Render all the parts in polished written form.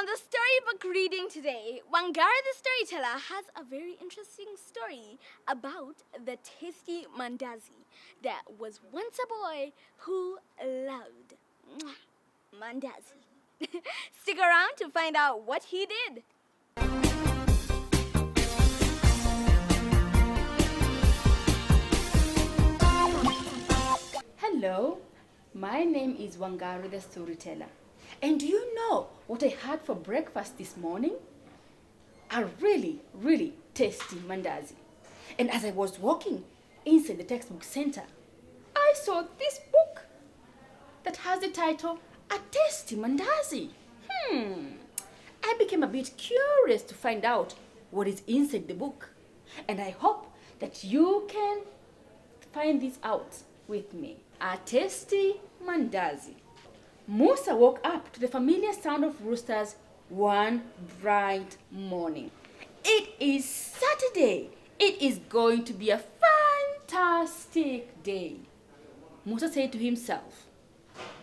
the storybook reading today, Wangare the storyteller has a very interesting story about the tasty Mandazi. There was once a boy who loved Mandazi. Stick around to find out what he did. Hello, my name is Wangare the storyteller. And do you know what I had for breakfast this morning? A really tasty Mandazi. And as I was walking inside the textbook center, I saw this book that has the title A Tasty Mandazi. I became a bit curious to find out what is inside the book. And I hope that you can find this out with me. A tasty Mandazi. Musa woke up to the familiar sound of roosters one bright morning. It is Saturday. It is going to be a fantastic day. Musa said to himself,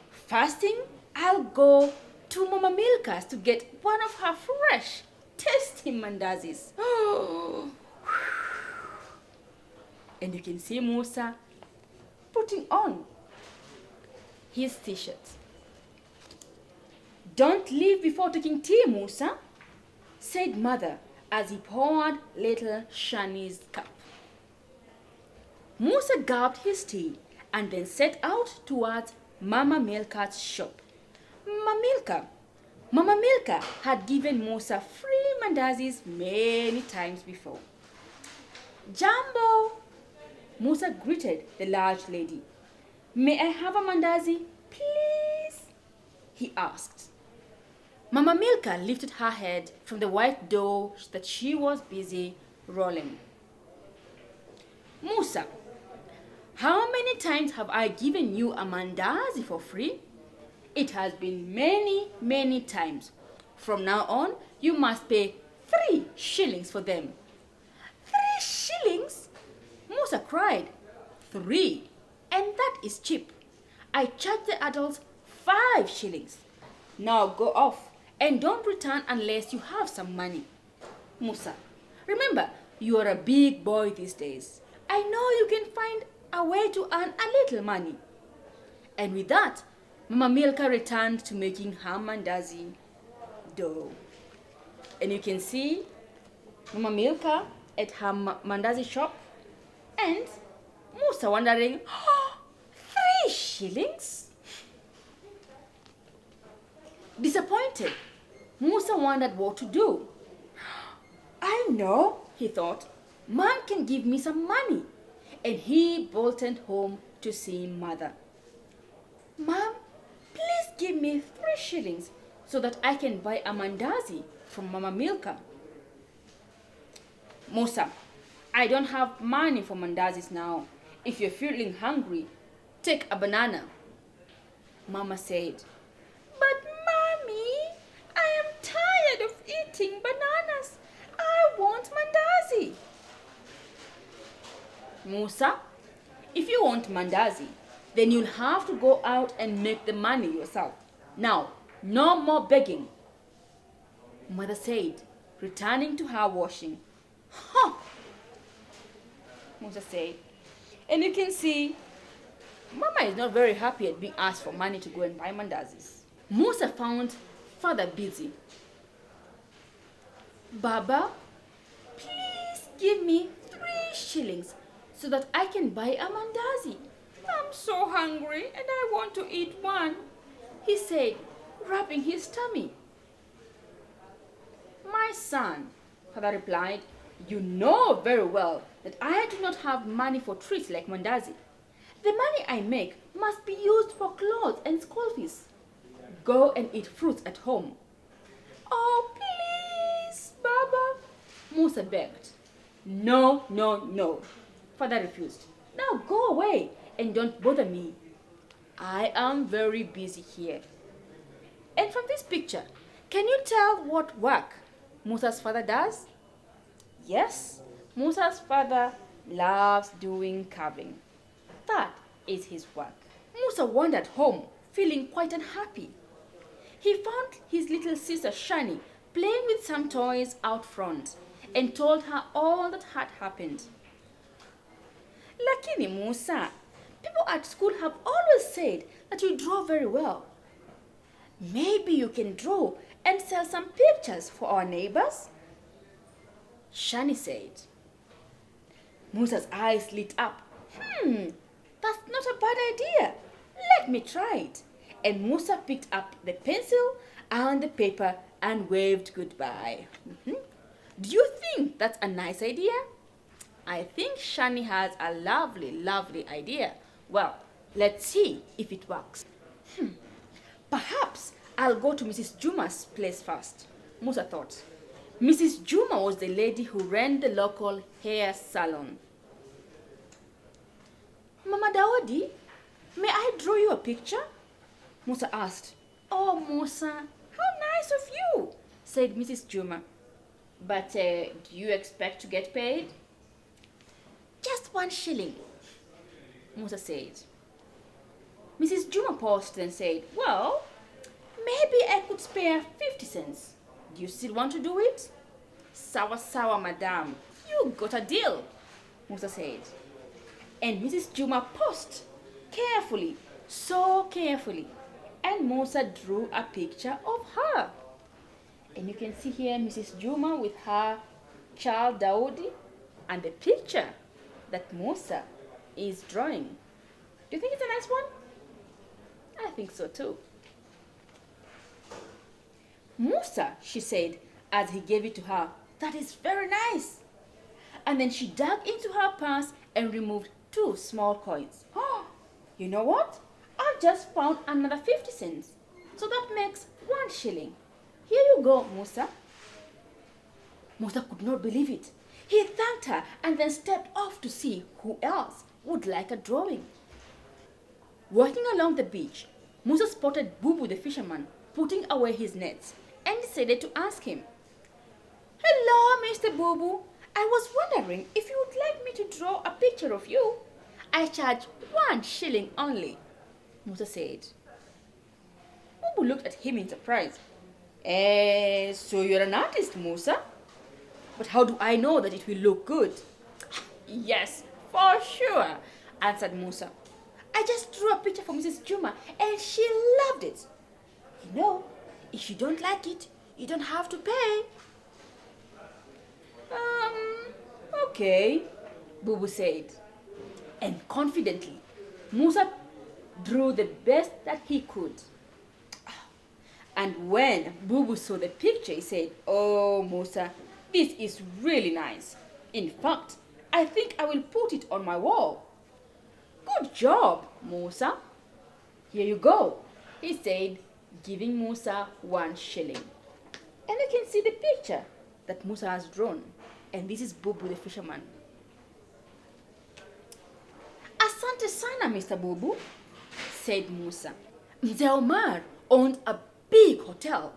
"Fasting, I'll go to Mama Milka's to get one of her fresh, tasty mandazis." And you can see Musa putting on his t-shirt. "Don't leave before taking tea, Musa," said mother as he poured little Shani's cup. Musa gulped his tea and then set out towards Mama Milka's shop. Mama Milka had given Musa free mandazis many times before. "Jambo," Musa greeted the large lady. "May I have a mandazi, please?" he asked. Mama Milka lifted her head from the white dough that she was busy rolling. "Musa, how many times have I given you a mandazi for free? It has been many times. From now on, you must pay 3 shillings for them." "3 shillings?" Musa cried. "3, and that is cheap. I charge the adults 5 shillings. Now go off and don't return unless you have some money." "Musa, remember, you are a big boy these days. I know you can find a way to earn a little money." And with that, Mama Milka returned to making her mandazi dough. And you can see Mama Milka at her mandazi shop and Musa wondering, 3 shillings? Disappointed, Musa wondered what to do. "I know," he thought, "Mom can give me some money." And he bolted home to see mother. "Mom, please give me 3 shillings so that I can buy a mandazi from Mama Milka." "Musa, I don't have money for mandazis now. If you're feeling hungry, take a banana," Mama said. "But Mommy, I am tired of eating bananas. I want mandazi." "Musa, if you want mandazi, then you'll have to go out and make the money yourself. Now, no more begging," Mother said, returning to her washing. "Huh," Musa said. And you can see Mama is not very happy at being asked for money to go and buy mandazis. Musa found father busy. "Baba, please give me 3 shillings so that I can buy a mandazi. I'm so hungry and I want to eat one," he said, rubbing his tummy. "My son," father replied, "you know very well that I do not have money for treats like mandazi. The money I make must be used for clothes and school fees. Go and eat fruits at home." "Oh, please, Baba," Musa begged. No, father refused. "Now go away and don't bother me. I am very busy here." And from this picture, can you tell what work Musa's father does? Yes, Musa's father loves doing carving. That is his work. Musa wandered home, feeling quite unhappy. he found his little sister Shani playing with some toys out front and told her all that had happened. Lakini Musa, people at school have always said that you draw very well. Maybe you can draw and sell some pictures for our neighbors? Shani said. Musa's eyes lit up. That's not a bad idea. Let me try it. And Musa picked up the pencil and the paper and waved goodbye. Do you think that's a nice idea? I think Shani has a lovely, lovely idea. Well, let's see if it works. Perhaps I'll go to Mrs. Juma's place first, Musa thought. Mrs. Juma was the lady who ran the local hair salon. Mama Daudi, may I draw you a picture? Musa asked. Oh, Musa, how nice of you, said Mrs. Juma. But do you expect to get paid? Just 1 shilling, Musa said. Mrs. Juma paused and said, well, maybe I could spare 50 cents. Do you still want to do it? Sawa sawa, madam. You got a deal, Musa said. And Mrs. Juma paused carefully, so carefully, and Musa drew a picture of her. And you can see here Mrs. Juma with her child Daudi and the picture that Musa is drawing. Do you think it's a nice one? I think so too. Musa, she said as he gave it to her, that is very nice. And then she dug into her purse and removed 2 small coins. Oh, you know what? I just found another 50 cents. So that makes 1 shilling. Here you go, Musa. Musa could not believe it. He thanked her and then stepped off to see who else would like a drawing. Walking along the beach, Musa spotted Bubu the fisherman putting away his nets and decided to ask him. Hello, Mr. Bubu. I was wondering if you would like me to draw a picture of you. I charge 1 shilling only, Musa said. Bubu looked at him in surprise. So you're an artist, Musa? But how do I know that it will look good? Yes, for sure, answered Musa. I just drew a picture for Mrs. Juma and she loved it. You know, if you don't like it, you don't have to pay. Okay, Bubu said. And confidently, Musa drew the best that he could. And when Bubu saw the picture, he said, oh, Musa, this is really nice. In fact, I think I will put it on my wall. Good job, Musa. Here you go, he said, giving Musa 1 shilling. And you can see the picture that Musa has drawn. And this is Bubu the fisherman. Asante sana, Mr. Bubu, said Musa. Mzee Omar owned a big hotel,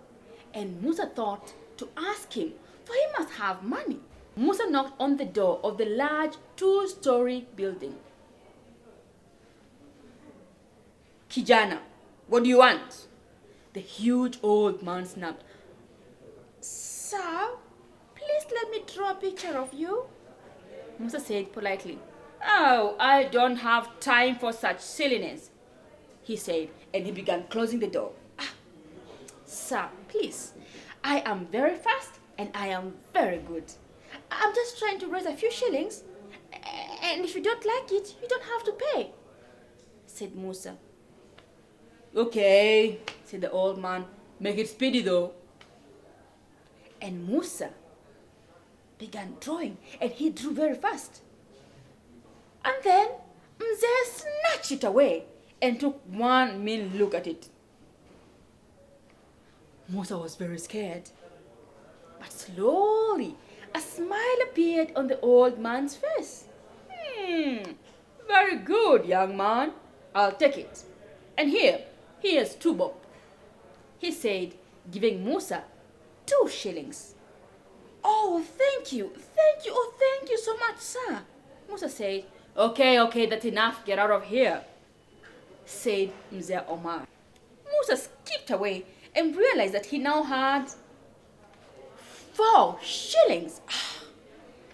and Musa thought to ask him, for he must have money. Musa knocked on the door of the large 2-story building. Kijana, what do you want? The huge old man snapped. Sir, please let me draw a picture of you, Musa said politely. Oh, I don't have time for such silliness, he said, and he began closing the door. Sir, please, I am very fast and I am very good. I'm just trying to raise a few shillings, and if you don't like it, you don't have to pay, said Musa. Okay, said the old man, make it speedy though. And Musa began drawing, and he drew very fast. And then Mzee snatched it away and took one mean look at it. Musa was very scared. But slowly, a smile appeared on the old man's face. Very good, young man. I'll take it. And here's 2 bob, he said, giving Musa 2 shillings. Oh, thank you. Oh, thank you so much, sir, Musa said. Okay, that's enough. Get out of here, said Mzee Omar. Musa skipped away and realized that he now had 4 shillings.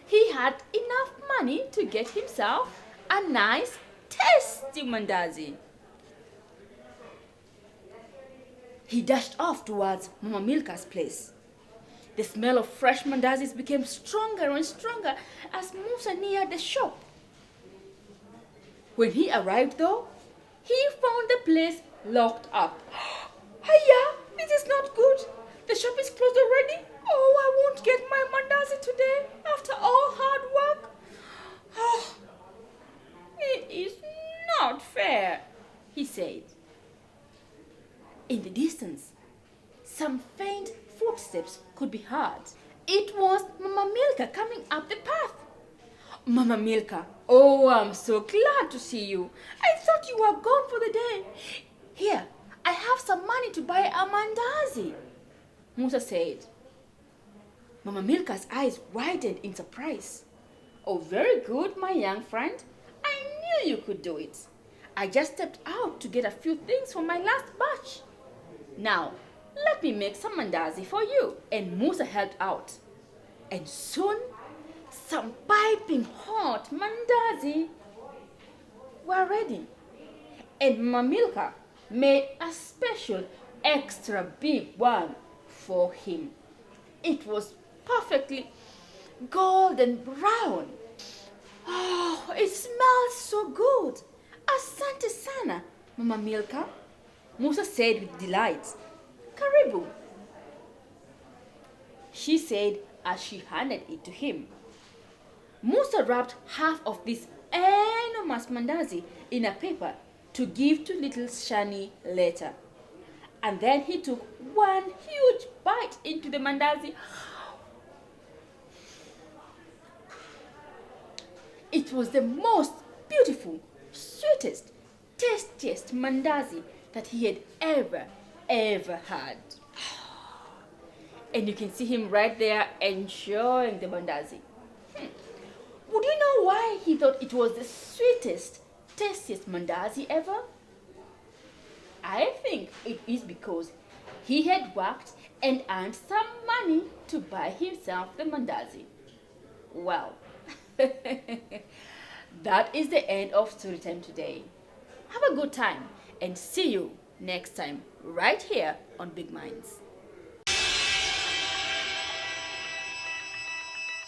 He had enough money to get himself a nice, tasty mandazi. He dashed off towards Mama Milka's place. The smell of fresh mandazis became stronger and stronger as Musa neared the shop. When he arrived, though, he found the place locked up. Hiya, this is not good. The shop is closed already. Oh, I won't get my mandazi today after all hard work. Oh, it is not fair, he said. In the distance, some faint footsteps could be heard. It was Mama Milka coming up the path. Mama Milka, oh, I'm so glad to see you. I thought you were gone for the day. Here, I have some money to buy a mandazi, Musa said. Mama Milka's eyes widened in surprise. Oh, very good, my young friend. I knew you could do it. I just stepped out to get a few things for my last batch. Now, let me make some mandazi for you. And Musa helped out. And soon, some piping hot mandazi were ready. And Mama Milka made a special extra big one for him. It was perfectly golden brown. Oh, it smells so good. Asante sana, Mama Milka, Musa said with delight. Karibu, she said as she handed it to him. Musa wrapped half of this enormous mandazi in a paper to give to little Shani later. And then he took one huge bite into the mandazi. It was the most beautiful, sweetest, tastiest mandazi that he had ever had. And you can see him right there enjoying the mandazi. Would you know why he thought it was the sweetest, tastiest mandazi ever? I think it is because he had worked and earned some money to buy himself the mandazi. Well, that is the end of story time today. Have a good time and see you next time right here on Big Minds.